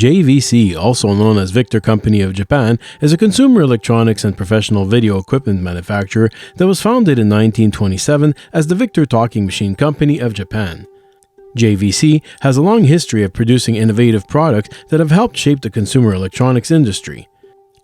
JVC, also known as Victor Company of Japan, is a consumer electronics and professional video equipment manufacturer that was founded in 1927 as the Victor Talking Machine Company of Japan. JVC has a long history of producing innovative products that have helped shape the consumer electronics industry.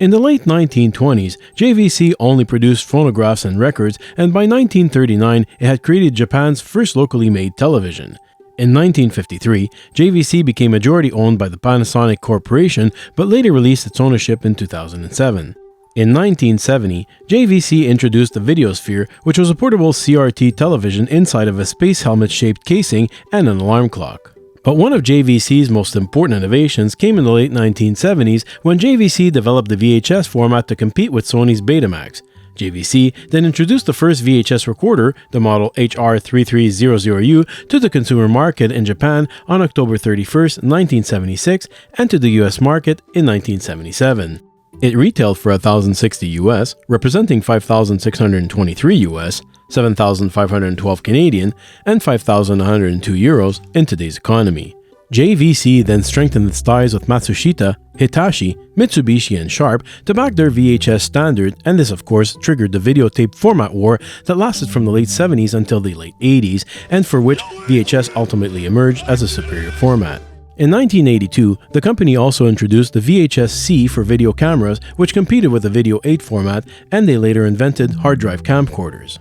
In the late 1920s, JVC only produced phonographs and records, and by 1939 it had created Japan's first locally made television. In 1953, JVC became majority owned by the Panasonic Corporation, but later released its ownership in 2007. In 1970, JVC introduced the Videosphere, which was a portable CRT television inside of a space helmet-shaped casing and an alarm clock. But one of JVC's most important innovations came in the late 1970s when JVC developed the VHS format to compete with Sony's Betamax. JVC then introduced the first VHS recorder, the model HR3300U, to the consumer market in Japan on October 31, 1976, and to the US market in 1977. It retailed for $1,060 US, representing $5,623 US, 7,512 Canadian, and 5,102 euros in today's economy. JVC then strengthened its ties with Matsushita, Hitachi, Mitsubishi, and Sharp to back their VHS standard, and this of course triggered the videotape format war that lasted from the late 70s until the late 80s, and for which VHS ultimately emerged as a superior format. In 1982, the company also introduced the VHS-C for video cameras, which competed with the Video 8 format, and they later invented hard drive camcorders.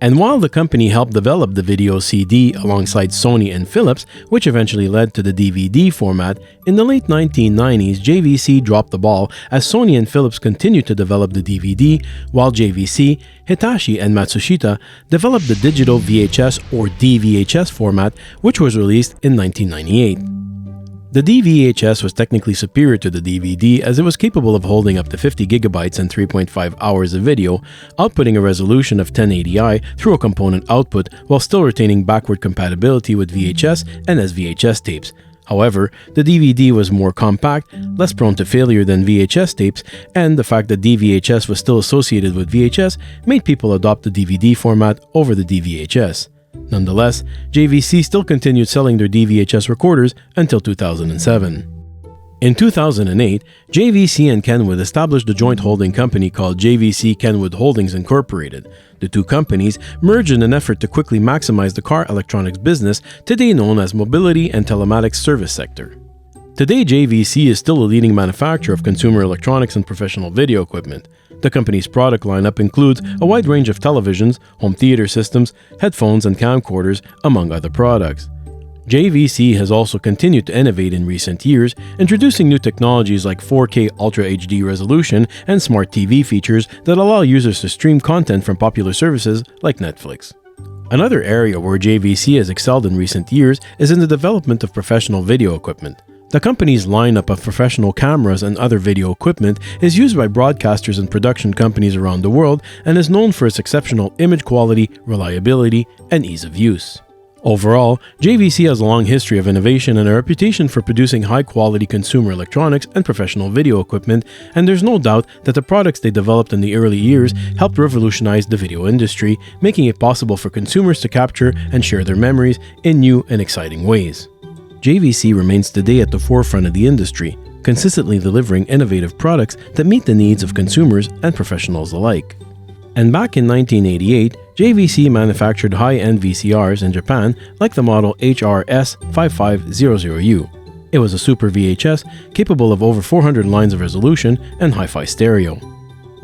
And while the company helped develop the Video CD alongside Sony and Philips, which eventually led to the DVD format, in the late 1990s JVC dropped the ball as Sony and Philips continued to develop the DVD, while JVC, Hitachi, and Matsushita developed the digital VHS or DVHS format, which was released in 1998. The DVHS was technically superior to the DVD as it was capable of holding up to 50 gigabytes and 3.5 hours of video, outputting a resolution of 1080i through a component output while still retaining backward compatibility with VHS and SVHS tapes. However, the DVD was more compact, less prone to failure than VHS tapes, and the fact that DVHS was still associated with VHS made people adopt the DVD format over the DVHS. Nonetheless, JVC still continued selling their DVHS recorders until 2007. In 2008, JVC and Kenwood established a joint holding company called JVC Kenwood Holdings Incorporated. The two companies merged in an effort to quickly maximize the car electronics business, today known as Mobility and Telematics Service Sector. Today, JVC is still a leading manufacturer of consumer electronics and professional video equipment. The company's product lineup includes a wide range of televisions, home theater systems, headphones, and camcorders, among other products. JVC has also continued to innovate in recent years, introducing new technologies like 4K Ultra HD resolution and smart TV features that allow users to stream content from popular services like Netflix. Another area where JVC has excelled in recent years is in the development of professional video equipment. The company's lineup of professional cameras and other video equipment is used by broadcasters and production companies around the world and is known for its exceptional image quality, reliability, and ease of use. Overall, JVC has a long history of innovation and a reputation for producing high-quality consumer electronics and professional video equipment, and there's no doubt that the products they developed in the early years helped revolutionize the video industry, making it possible for consumers to capture and share their memories in new and exciting ways. JVC remains today at the forefront of the industry, consistently delivering innovative products that meet the needs of consumers and professionals alike. And back in 1988, JVC manufactured high-end VCRs in Japan like the model HRS5500U. It was a super VHS capable of over 400 lines of resolution and hi-fi stereo.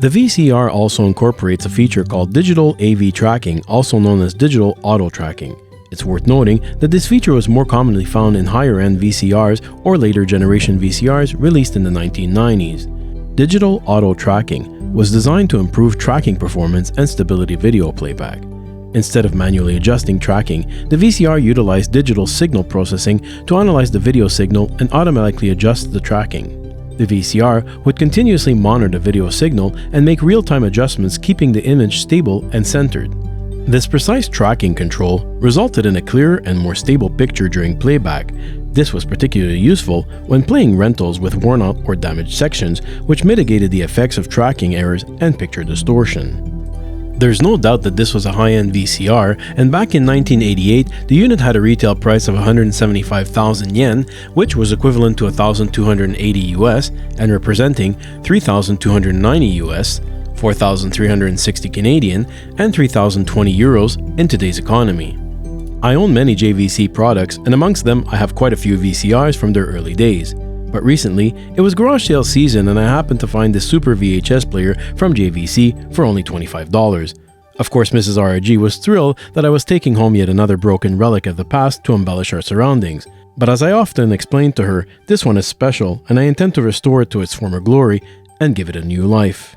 The VCR also incorporates a feature called Digital AV Tracking, also known as Digital Auto Tracking. It's worth noting that this feature was more commonly found in higher-end VCRs or later generation VCRs released in the 1990s. Digital Auto Tracking was designed to improve tracking performance and stability video playback. Instead of manually adjusting tracking, the VCR utilized digital signal processing to analyze the video signal and automatically adjust the tracking. The VCR would continuously monitor the video signal and make real-time adjustments, keeping the image stable and centered. This precise tracking control resulted in a clearer and more stable picture during playback. This was particularly useful when playing rentals with worn-out or damaged sections, which mitigated the effects of tracking errors and picture distortion. There's no doubt that this was a high-end VCR, and back in 1988, the unit had a retail price of 175,000 yen, which was equivalent to 1,280 US and representing 3,290 US, 4,360 Canadian, and 3,020 euros in today's economy. I own many JVC products, and amongst them I have quite a few VCRs from their early days. But recently, it was garage sale season and I happened to find this Super VHS player from JVC for only $25. Of course, Mrs. RG was thrilled that I was taking home yet another broken relic of the past to embellish our surroundings. But as I often explained to her, this one is special and I intend to restore it to its former glory and give it a new life.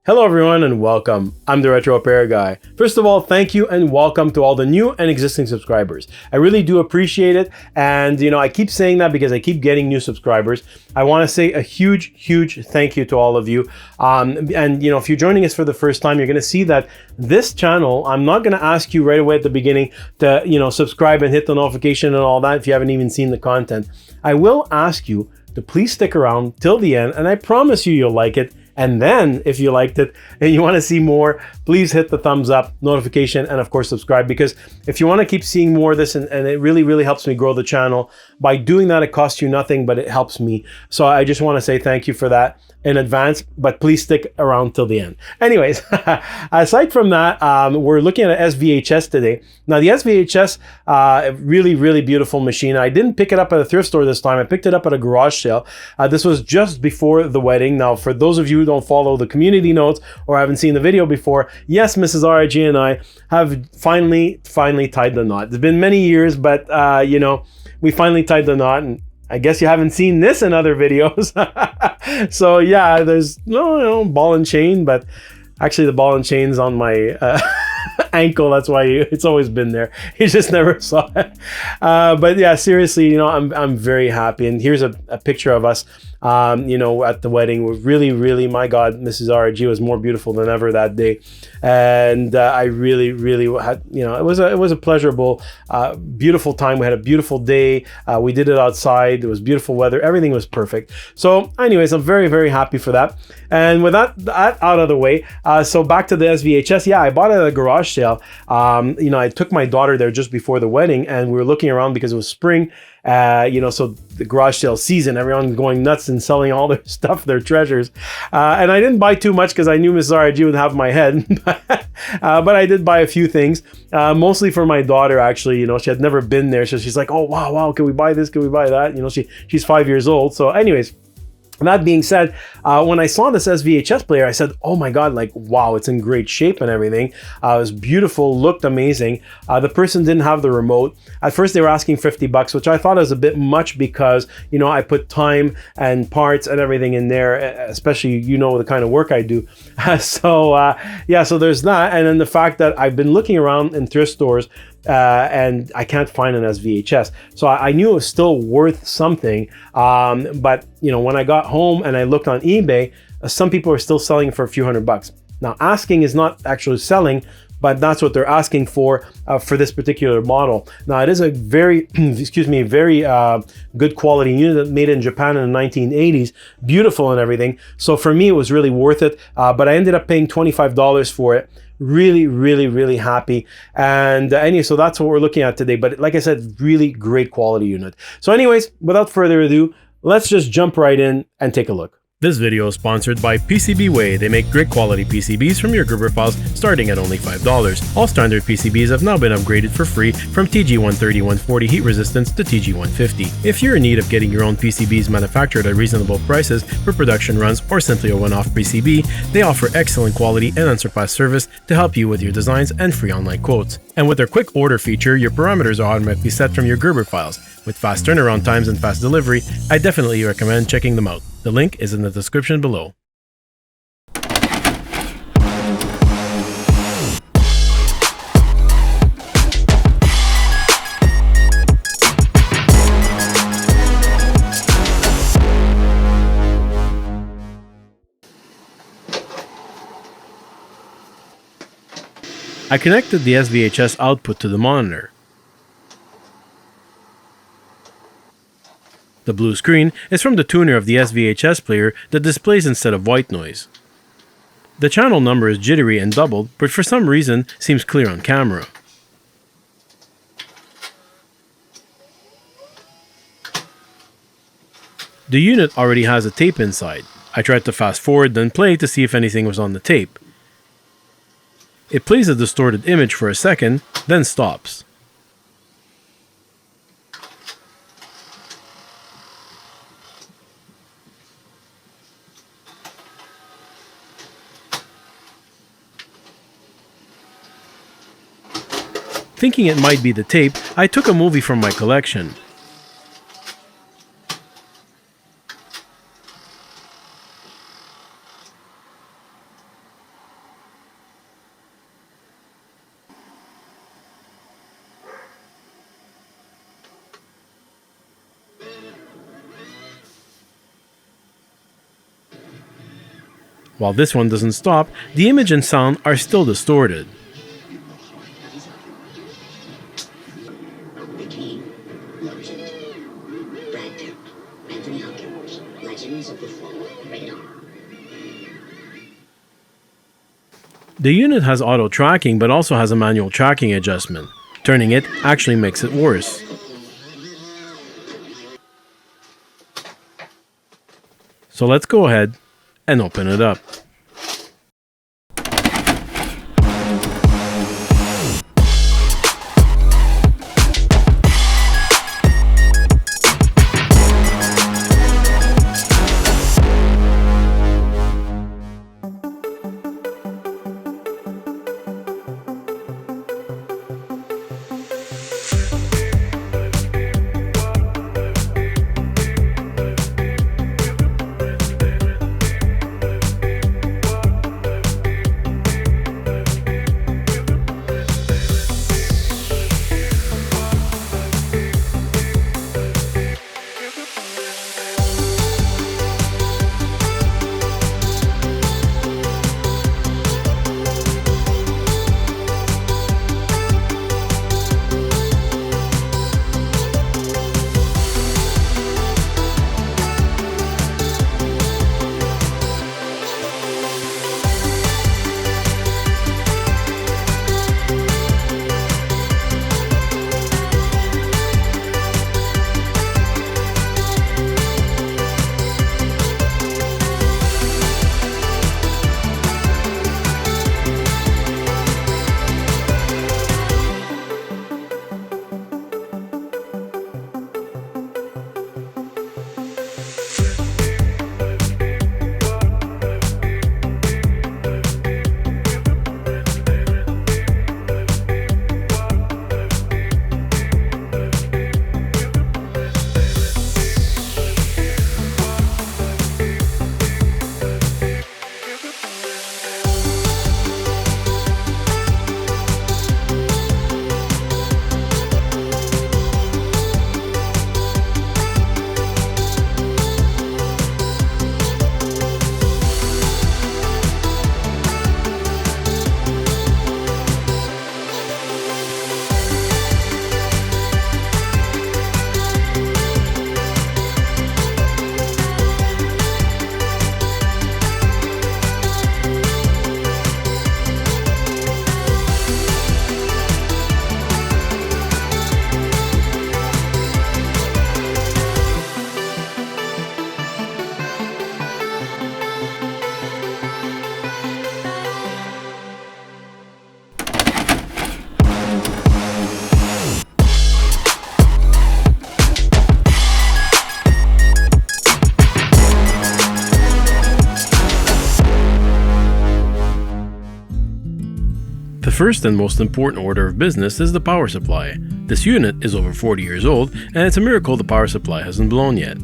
Hello everyone and welcome. I'm the Retro Repair Guy. First of all, thank you and welcome to all the new and existing subscribers. I really do appreciate it, and I keep saying that because I keep getting new subscribers. I want to say a huge thank you to all of you. If you're joining us for the first time, you're going to see that this channel, I'm not going to ask you right away at the beginning to subscribe and hit the notification and all that if you haven't even seen the content. I will ask you to please stick around till the end, and I promise you'll like it. And then, if you liked it and you want to see more, please hit the thumbs up, notification, and of course subscribe, because if you want to keep seeing more of this, and it really helps me grow the channel, by doing that it costs you nothing, but it helps me. So I just want to say thank you for that in advance, but please stick around till the end. Anyways, aside from that, we're looking at an SVHS today. Now the SVHS, really beautiful machine. I didn't pick it up at a thrift store this time. I picked it up at a garage sale. This was just before the wedding. Now for those of you who don't follow the community notes or haven't seen the video before, yes, Mrs. RG and I have finally tied the knot. It's been many years, but we finally tied the knot, and I guess you haven't seen this in other videos. So yeah, there's no ball and chain, but actually the ball and chain's on my ankle. That's why it's always been there. You just never saw it. But yeah, seriously, I'm very happy. And here's a picture of us, at the wedding. We're really, my God, Mrs. RG was more beautiful than ever that day. And I really had, it was a pleasurable, beautiful time. We had a beautiful day. We did it outside. It was beautiful weather. Everything was perfect. So anyways, I'm very happy for that. And with that out of the way, so back to the SVHS. Yeah, I bought it at a garage sale. I took my daughter there just before the wedding, and we were looking around because it was spring. So the garage sale season, everyone's going nuts and selling all their stuff, their treasures. And I didn't buy too much because I knew Mrs. RG would have my head. But I did buy a few things, mostly for my daughter, actually. She had never been there. So she's like, oh, wow, can we buy this? Can we buy that? She's 5 years old. So anyways, that being said, when I saw this SVHS player, I said, oh my God, wow, it's in great shape and everything. It was beautiful, looked amazing. The person didn't have the remote. At first they were asking $50, which I thought was a bit much because, I put time and parts and everything in there, especially, the kind of work I do. So there's that. And then the fact that I've been looking around in thrift stores and I can't find an SVHS. So I knew it was still worth something. But when I got home and I looked on eBay, some people are still selling for a few $100. Now asking is not actually selling, but that's what they're asking for this particular model. Now it is a very, very good quality unit made in Japan in the 1980s, beautiful and everything. So for me, it was really worth it. But I ended up paying $25 for it. Really happy. And anyway, so that's what we're looking at today. But like I said, really great quality unit. So anyways, without further ado, let's just jump right in and take a look. This video is sponsored by PCBWay. They make great quality PCBs from your Gerber files starting at only $5. All standard PCBs have now been upgraded for free from TG130-140 heat resistance to TG150. If you're in need of getting your own PCBs manufactured at reasonable prices for production runs or simply a one-off PCB, they offer excellent quality and unsurpassed service to help you with your designs and free online quotes. And with their quick order feature, your parameters are automatically set from your Gerber files. With fast turnaround times and fast delivery, I definitely recommend checking them out. The link is in the description below. I connected the SVHS output to the monitor. The blue screen is from the tuner of the SVHS player that displays instead of white noise. The channel number is jittery and doubled, but for some reason seems clear on camera. The unit already has a tape inside. I tried to fast forward then play to see if anything was on the tape. It plays a distorted image for a second, then stops. Thinking it might be the tape, I took a movie from my collection. While this one doesn't stop, the image and sound are still distorted. The unit has auto tracking but also has a manual tracking adjustment. Turning it actually makes it worse. So let's go ahead and open it up. The first and most important order of business is the power supply. This unit is over 40 years old, and it's a miracle the power supply hasn't blown yet.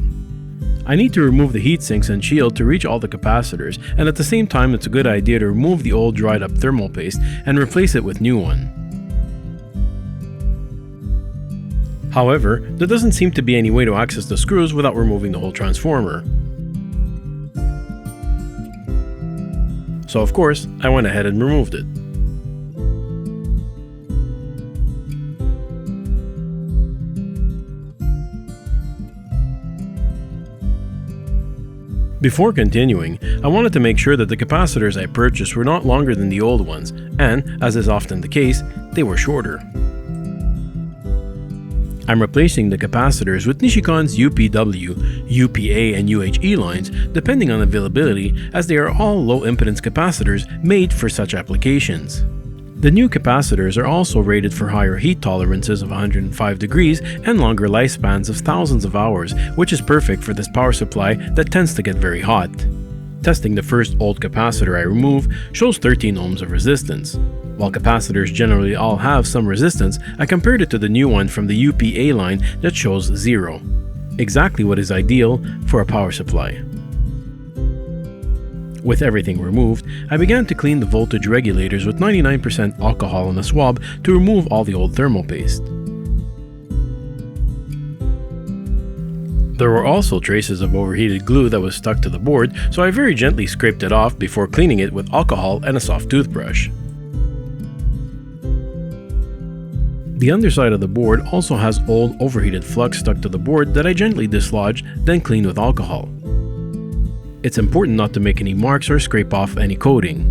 I need to remove the heat sinks and shield to reach all the capacitors, and at the same time it's a good idea to remove the old dried up thermal paste and replace it with new one. However, there doesn't seem to be any way to access the screws without removing the whole transformer. So of course, I went ahead and removed it. Before continuing, I wanted to make sure that the capacitors I purchased were not longer than the old ones, and, as is often the case, they were shorter. I'm replacing the capacitors with Nishikon's UPW, UPA, and UHE lines depending on availability, as they are all low-impedance capacitors made for such applications. The new capacitors are also rated for higher heat tolerances of 105 degrees and longer lifespans of thousands of hours, which is perfect for this power supply that tends to get very hot. Testing the first old capacitor I remove shows 13 ohms of resistance. While capacitors generally all have some resistance, I compared it to the new one from the UPA line that shows 0. Exactly what is ideal for a power supply. With everything removed, I began to clean the voltage regulators with 99% alcohol in a swab to remove all the old thermal paste. There were also traces of overheated glue that was stuck to the board, so I very gently scraped it off before cleaning it with alcohol and a soft toothbrush. The underside of the board also has old overheated flux stuck to the board that I gently dislodged, then cleaned with alcohol. It's important not to make any marks or scrape off any coating.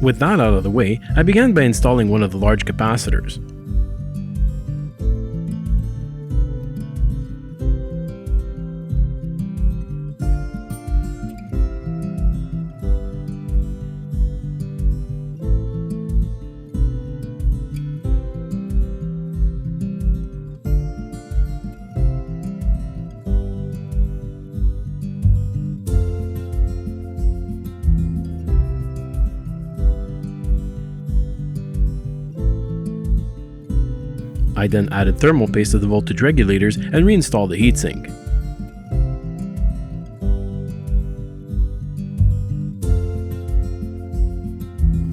With that out of the way, I began by installing one of the large capacitors. I then added thermal paste to the voltage regulators and reinstalled the heatsink.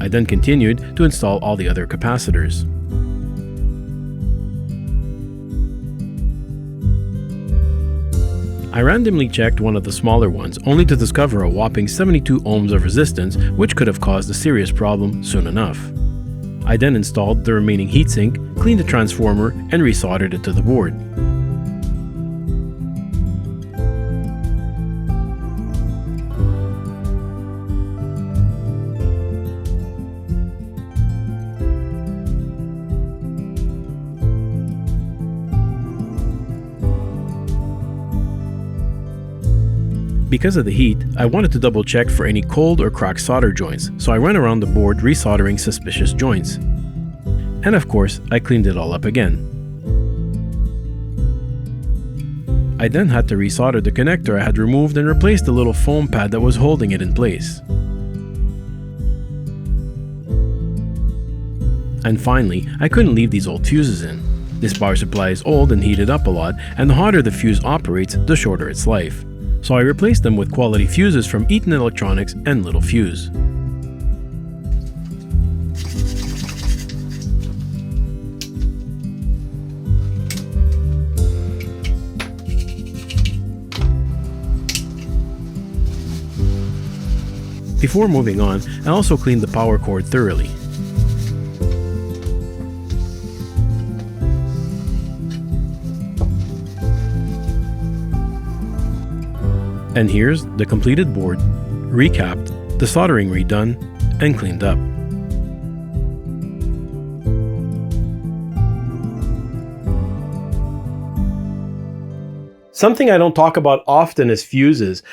I then continued to install all the other capacitors. I randomly checked one of the smaller ones, only to discover a whopping 72 ohms of resistance, which could have caused a serious problem soon enough. I then installed the remaining heatsink, cleaned the transformer, and resoldered it to the board. Because of the heat, I wanted to double check for any cold or cracked solder joints, so I ran around the board resoldering suspicious joints. And of course, I cleaned it all up again. I then had to resolder the connector I had removed and replace the little foam pad that was holding it in place. And finally, I couldn't leave these old fuses in. This power supply is old and heated up a lot, and the hotter the fuse operates, the shorter its life. So I replaced them with quality fuses from Eaton Electronics and Little Fuse. Before moving on, I also cleaned the power cord thoroughly. And here's the completed board, recapped, the soldering redone, and cleaned up. Something I don't talk about often is fuses.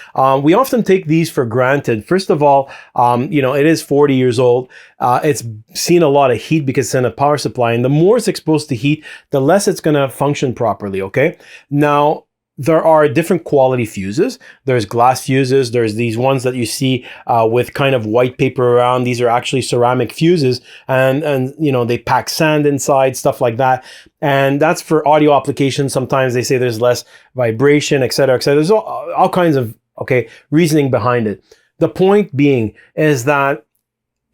We often take these for granted. First of all, it is 40 years old. It's seen a lot of heat because it's in a power supply, and the more it's exposed to heat, the less it's going to function properly, okay? Now, there are different quality fuses. There's glass fuses. There's these ones that you see with kind of white paper around. These are actually ceramic fuses, and they pack sand inside, stuff like that. And that's for audio applications. Sometimes they say there's less vibration, et cetera, et cetera. There's all kinds of reasoning behind it. The point being is that,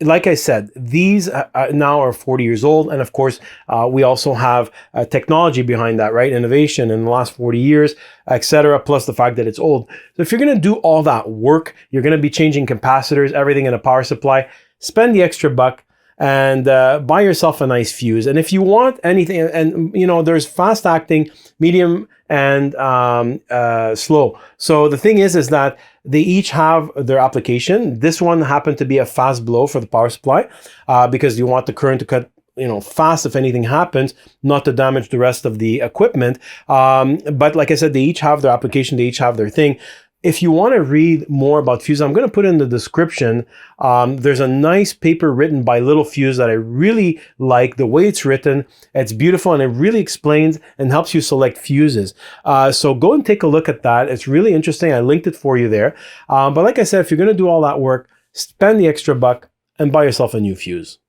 like I said, these now are 40 years old. And of course, we also have technology behind that, right? Innovation in the last 40 years, etc. Plus the fact that it's old. So if you're going to do all that work, you're going to be changing capacitors, everything in a power supply, spend the extra buck. and buy yourself a nice fuse. And if you want anything, and there's fast acting, medium, and slow. So the thing is that they each have their application. This one happened to be a fast blow for the power supply because you want the current to cut fast if anything happens, not to damage the rest of the equipment. But like I said, they each have their application, they each have their thing. If you want to read more about Fuse, I'm going to put in the description. There's a nice paper written by Little Fuse that I really like. The way it's written, it's beautiful, and it really explains and helps you select fuses. So go and take a look at that. It's really interesting. I linked it for you there. But like I said, if you're going to do all that work, spend the extra buck and buy yourself a new fuse.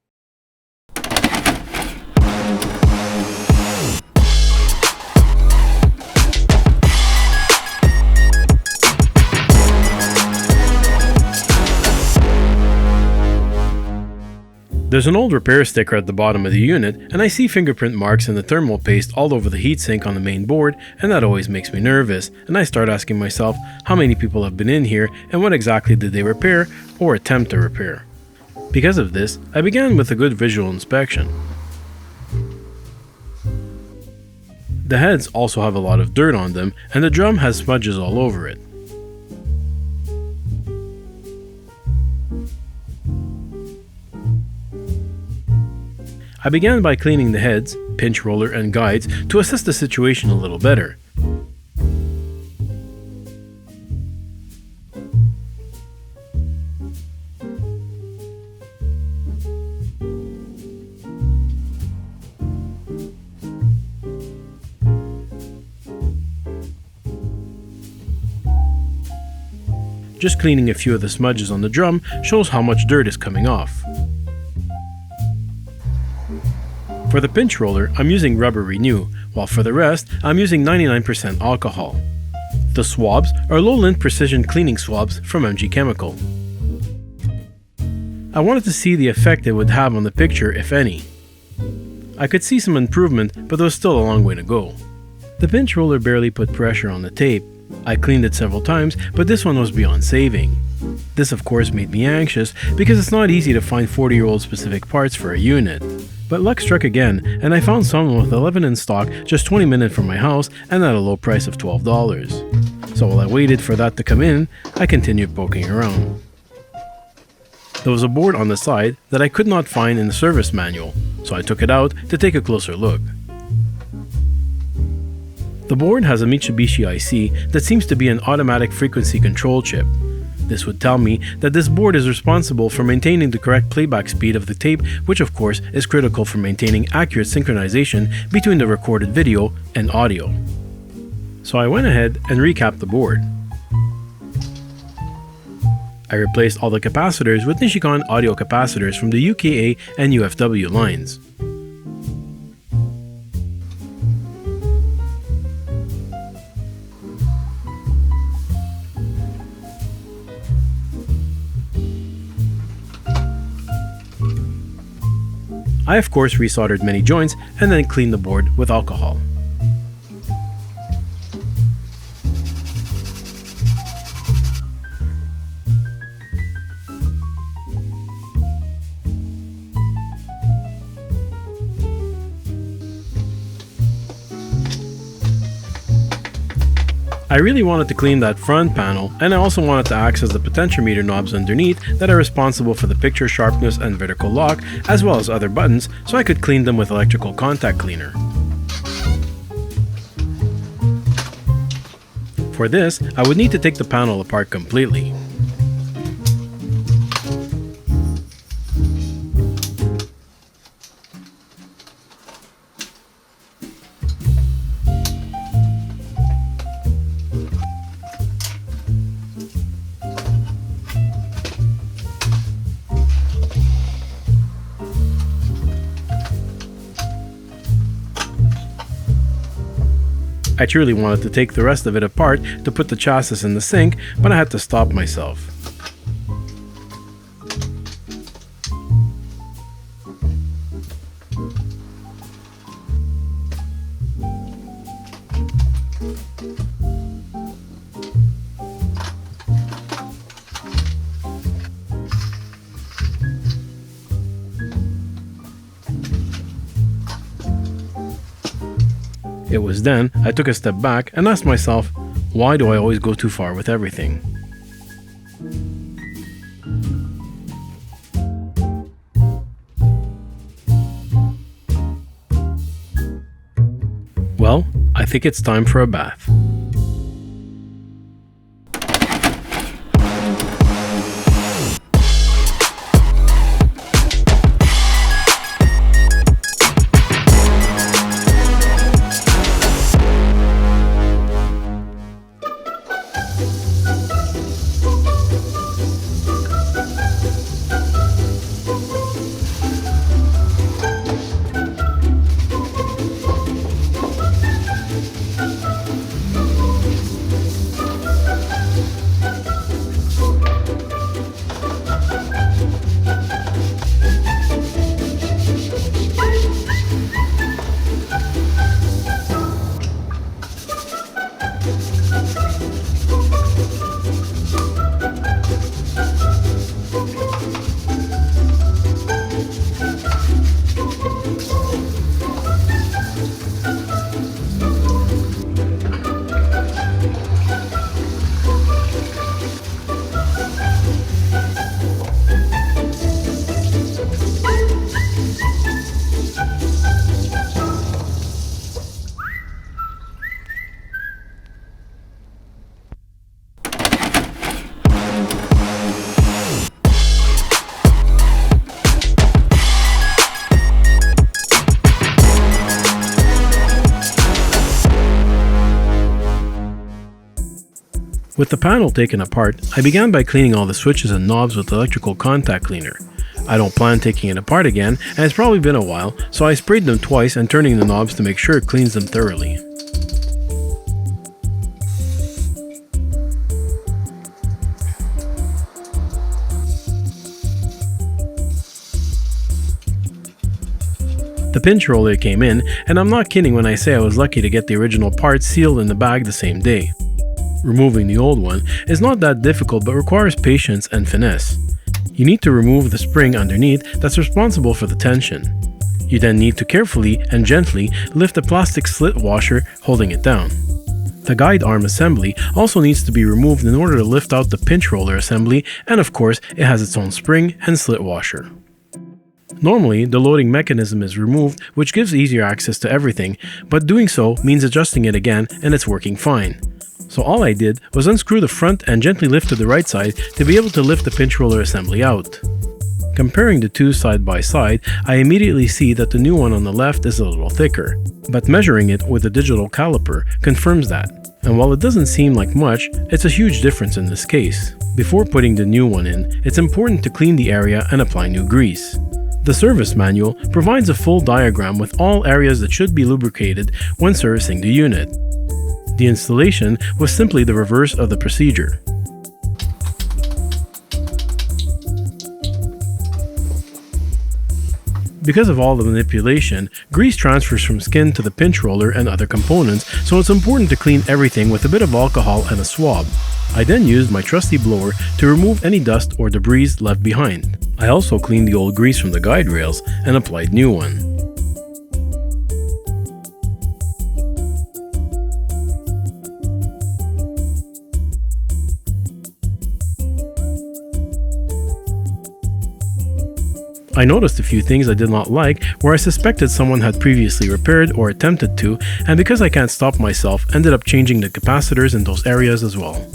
There's an old repair sticker at the bottom of the unit, and I see fingerprint marks in the thermal paste all over the heatsink on the main board, and that always makes me nervous, and I start asking myself how many people have been in here and what exactly did they repair or attempt to repair. Because of this, I began with a good visual inspection. The heads also have a lot of dirt on them, and the drum has smudges all over it. I began by cleaning the heads, pinch roller, and guides to assess the situation a little better. Just cleaning a few of the smudges on the drum shows how much dirt is coming off. For the pinch roller, I'm using Rubber Renew, while for the rest, I'm using 99% alcohol. The swabs are low-lint precision cleaning swabs from MG Chemical. I wanted to see the effect it would have on the picture, if any. I could see some improvement, but there was still a long way to go. The pinch roller barely put pressure on the tape. I cleaned it several times, but this one was beyond saving. This of course made me anxious because it's not easy to find 40-year-old specific parts for a unit. But luck struck again, and I found some with 11 in stock just 20 minutes from my house and at a low price of $12. So while I waited for that to come in, I continued poking around. There was a board on the side that I could not find in the service manual, so I took it out to take a closer look. The board has a Mitsubishi IC that seems to be an automatic frequency control chip. This would tell me that this board is responsible for maintaining the correct playback speed of the tape, which of course is critical for maintaining accurate synchronization between the recorded video and audio. So I went ahead and recapped the board. I replaced all the capacitors with Nichicon audio capacitors from the UKA and UFW lines. I of course resoldered many joints and then cleaned the board with alcohol. I really wanted to clean that front panel, and I also wanted to access the potentiometer knobs underneath that are responsible for the picture sharpness and vertical lock, as well as other buttons, so I could clean them with electrical contact cleaner. For this, I would need to take the panel apart completely. I truly wanted to take the rest of it apart to put the chassis in the sink, but I had to stop myself. It was then I took a step back and asked myself, why do I always go too far with everything? Well, I think it's time for a bath. With the panel taken apart, I began by cleaning all the switches and knobs with electrical contact cleaner. I don't plan taking it apart again, and it's probably been a while, so I sprayed them twice and turning the knobs to make sure it cleans them thoroughly. The pinch roller came in, and I'm not kidding when I say I was lucky to get the original parts sealed in the bag the same day. Removing the old one is not that difficult but requires patience and finesse. You need to remove the spring underneath that's responsible for the tension. You then need to carefully and gently lift the plastic slit washer holding it down. The guide arm assembly also needs to be removed in order to lift out the pinch roller assembly, and of course it has its own spring and slit washer. Normally, the loading mechanism is removed, which gives easier access to everything, but doing so means adjusting it again and it's working fine. So all I did was unscrew the front and gently lift to the right side to be able to lift the pinch roller assembly out. Comparing the two side by side, I immediately see that the new one on the left is a little thicker, but measuring it with a digital caliper confirms that. And while it doesn't seem like much, it's a huge difference in this case. Before putting the new one in, it's important to clean the area and apply new grease. The service manual provides a full diagram with all areas that should be lubricated when servicing the unit. The installation was simply the reverse of the procedure. Because of all the manipulation, grease transfers from skin to the pinch roller and other components, so it's important to clean everything with a bit of alcohol and a swab. I then used my trusty blower to remove any dust or debris left behind. I also cleaned the old grease from the guide rails and applied new one. I noticed a few things I did not like where I suspected someone had previously repaired or attempted to, and because I can't stop myself, ended up changing the capacitors in those areas as well.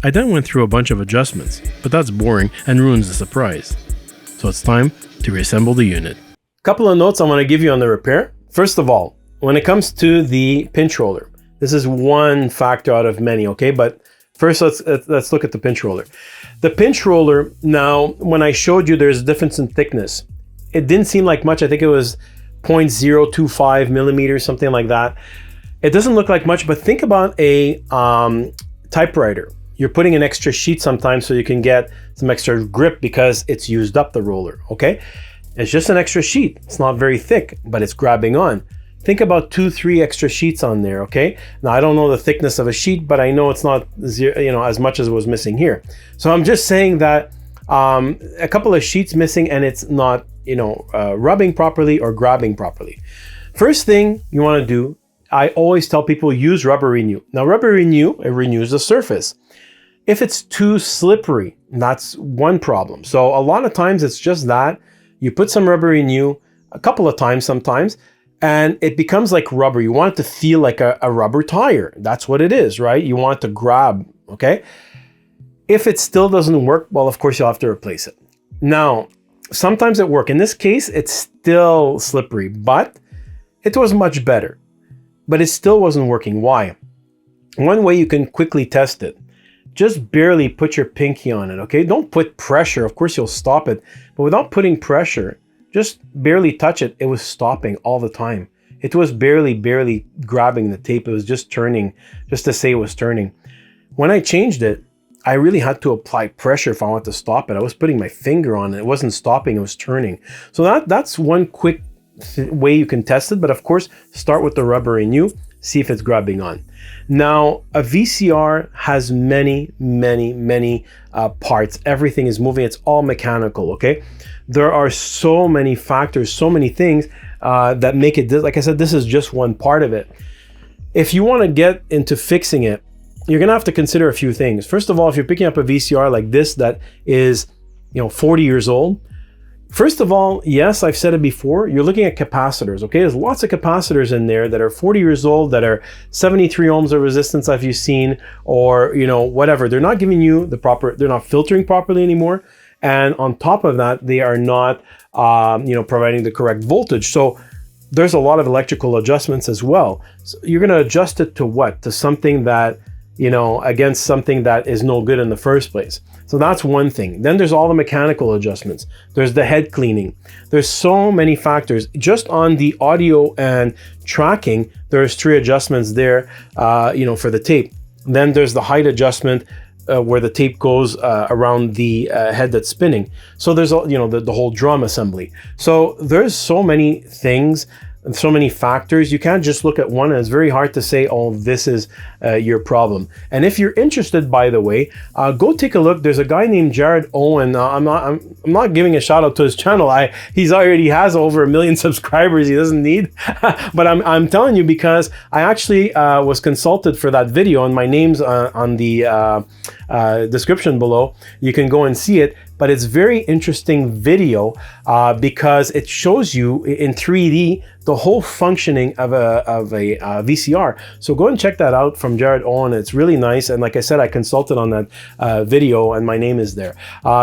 I then went through a bunch of adjustments, but that's boring and ruins the surprise. So it's time to reassemble the unit. Couple of notes I want to give you on the repair. First of all, when it comes to the pinch roller, this is one factor out of many, okay? But first, let's look at the pinch roller. The pinch roller, now, when I showed you there's a difference in thickness, it didn't seem like much. I think it was 0.025 millimeters, something like that. It doesn't look like much, but think about a typewriter. You're putting an extra sheet sometimes so you can get some extra grip because it's used up the roller, okay? It's just an extra sheet. It's not very thick, but it's grabbing on. think about 2-3 extra sheets on there, okay? Now, I don't know the thickness of a sheet, but I know it's not as much as was missing here. So I'm just saying that a couple of sheets missing and it's not, rubbing properly or grabbing properly. First thing you want to do, I always tell people use Rubber Renew. Now, Rubber Renew, it renews the surface. If it's too slippery, that's one problem. So a lot of times it's just that you put some Rubber Renew a couple of times sometimes, and it becomes like rubber. You want it to feel like a rubber tire. That's what it is, right? You want it to grab, okay? If it still doesn't work, well, of course, you'll have to replace it. Now, sometimes it works. In this case, it's still slippery, but it was much better. But it still wasn't working. Why? One way you can quickly test it, just barely put your pinky on it, okay? Don't put pressure. Of course, you'll stop it. But without putting pressure, just barely touch it. It was stopping all the time. It was barely grabbing the tape. It was just turning, just to say it was turning. When I changed it, I really had to apply pressure if I wanted to stop it. I was putting my finger on it. It wasn't stopping, it was turning. So that's one quick way you can test it. But of course, start with the Rubber Renew, see if it's grabbing on. Now, a VCR has many parts. Everything is moving. It's all mechanical, okay? There are so many factors, so many things that make it, like I said, this is just one part of it. If you want to get into fixing it, you're going to have to consider a few things. First of all, if you're picking up a VCR like this that is, 40 years old, first of all, yes, I've said it before, you're looking at capacitors, okay? There's lots of capacitors in there that are 40 years old, that are 73 ohms of resistance, have you seen, or, whatever. They're not giving you the proper, they're not filtering properly anymore. And on top of that, they are not, providing the correct voltage. So there's a lot of electrical adjustments as well. So you're going to adjust it to what? To something that, against something that is no good in the first place. So that's one thing. Then there's all the mechanical adjustments. There's the head cleaning. There's so many factors. Just on the audio and tracking, there's 3 adjustments there, for the tape. Then there's the height adjustment, where the tape goes around the head that's spinning. So there's the whole drum assembly. So there's so many things and so many factors. You can't just look at one, and it's very hard to say, oh, this is your problem. And if you're interested, by the way, go take a look. There's a guy named Jared Owen. I'm not giving a shout out to his channel. He already has over 1 million subscribers. He doesn't need, but I'm telling you because I actually was consulted for that video, and my name's on the description below. You can go and see it. But it's very interesting video because it shows you in 3D the whole functioning of a VCR. So go and check that out from Jared Owen. It's really nice. And like I said, I consulted on that video, and my name is there.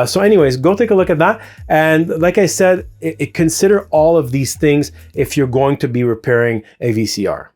So anyways, go take a look at that. And like I said, consider all of these things if you're going to be repairing a VCR.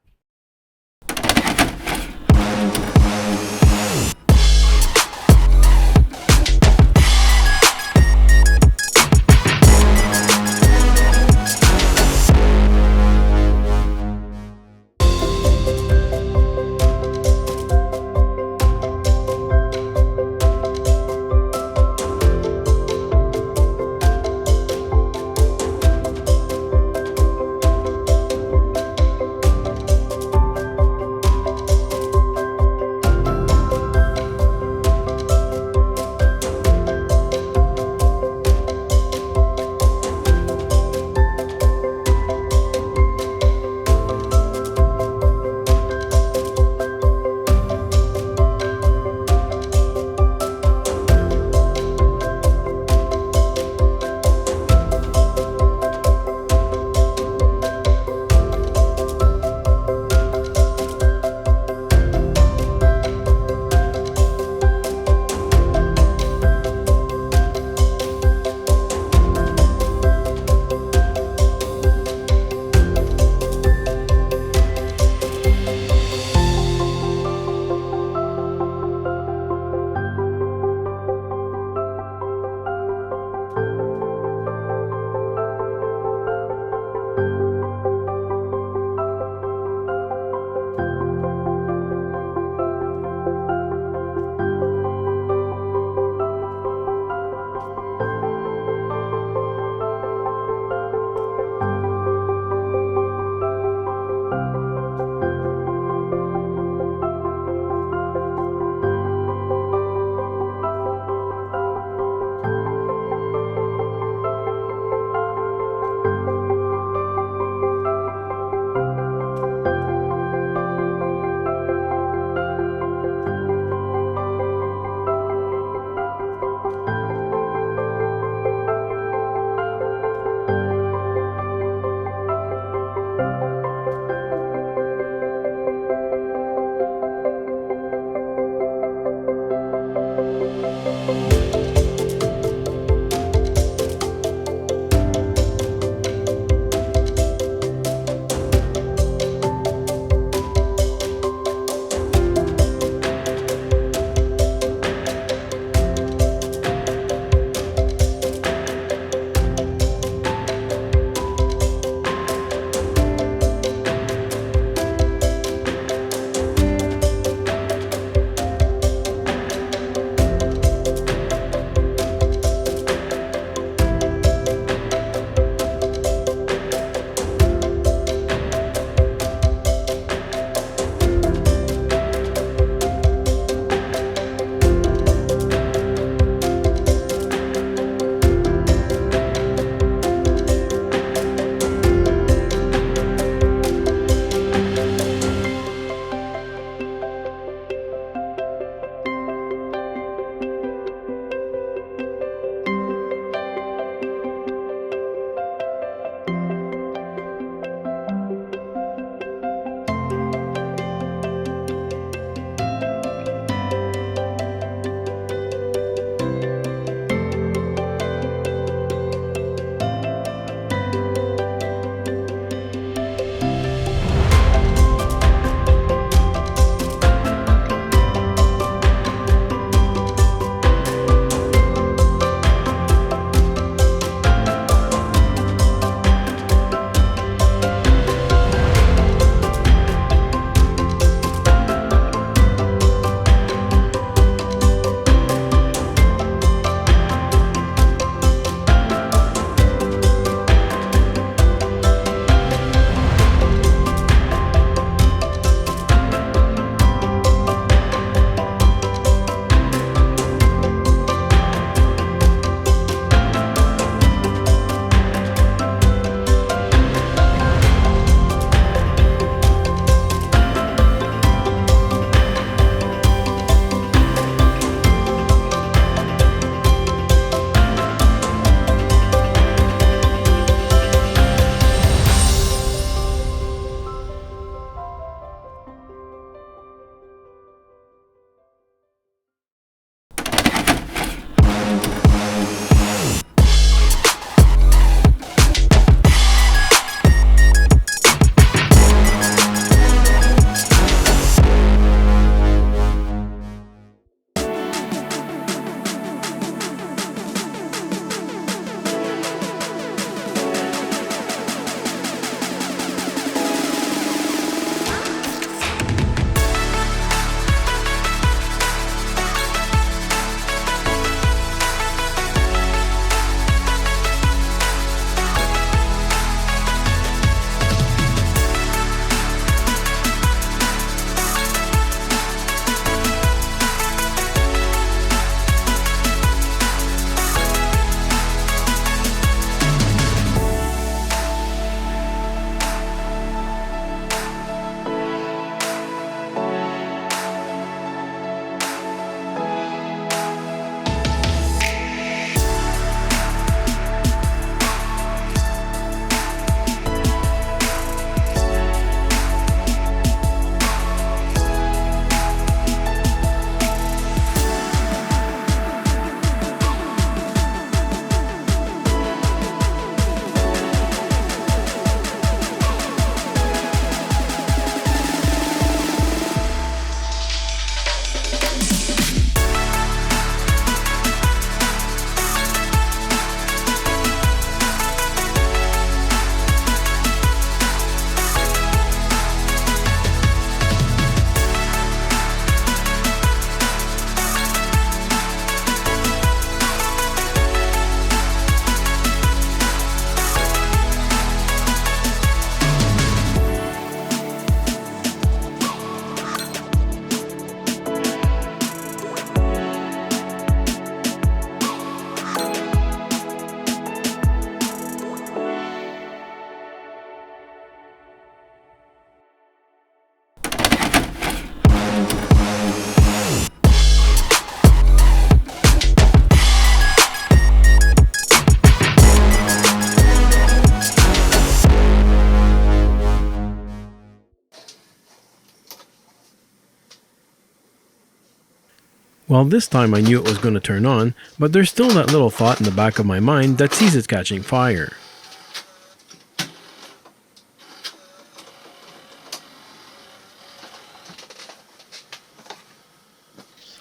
Well, this time I knew it was going to turn on, but there's still that little thought in the back of my mind that sees it catching fire.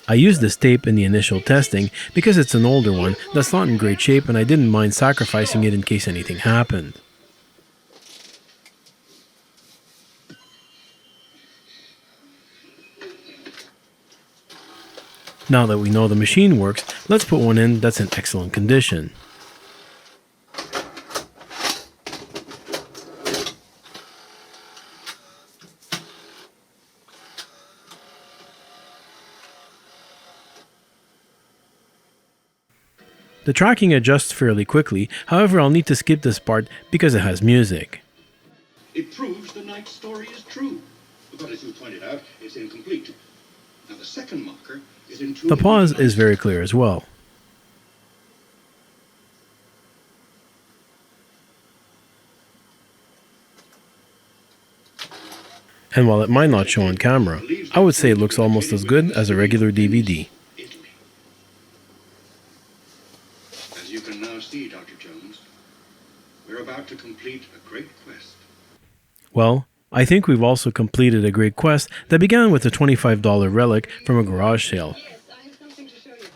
I used this tape in the initial testing because it's an older one that's not in great shape and I didn't mind sacrificing it in case anything happened. Now that we know the machine works, let's put one in that's in excellent condition. The tracking adjusts fairly quickly, however I'll need to skip this part because it has music. It proves the knight's story is true, but as you pointed out, it's incomplete. Now the second marker is in The pause is very clear as well. And while it might not show on camera, I would say it looks almost as good as a regular DVD. Italy. As you can now see, Dr. Jones, we're about to complete a great quest. Well, I think we've also completed a great quest that began with a $25 relic from a garage sale. Yes, I have something to show you.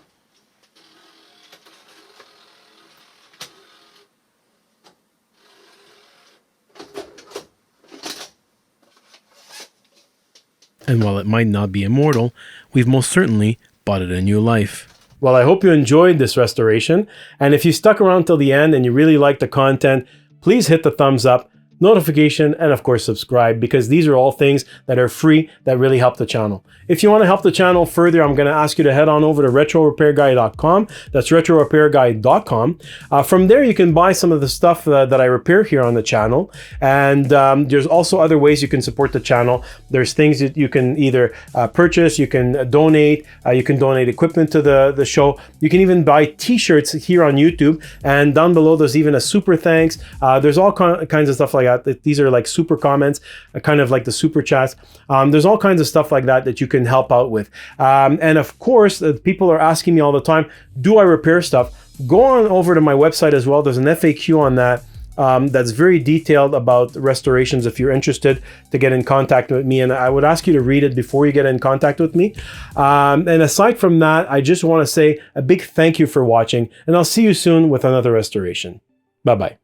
And while it might not be immortal, we've most certainly bought it a new life. Well, I hope you enjoyed this restoration, and if you stuck around till the end and you really liked the content, please hit the thumbs up, notification, and of course subscribe, because these are all things that are free that really help the channel. If you want to help the channel further, I'm going to ask you to head on over to retrorepairguy.com. That's retrorepairguy.com. From there, you can buy some of the stuff that I repair here on the channel. And there's also other ways you can support the channel. There's things that you can either purchase, you can donate equipment to the show. You can even buy t-shirts here on YouTube. And down below, there's even a super thanks. There's all kinds of stuff like that. These are like super comments, kind of like the super chats. There's all kinds of stuff like that you can help out with. And of course, people are asking me all the time, do I repair stuff? Go on over to my website as well. There's an FAQ on that that's very detailed about restorations if you're interested to get in contact with me. And I would ask you to read it before you get in contact with me. And aside from that, I just want to say a big thank you for watching, and I'll see you soon with another restoration. Bye-bye.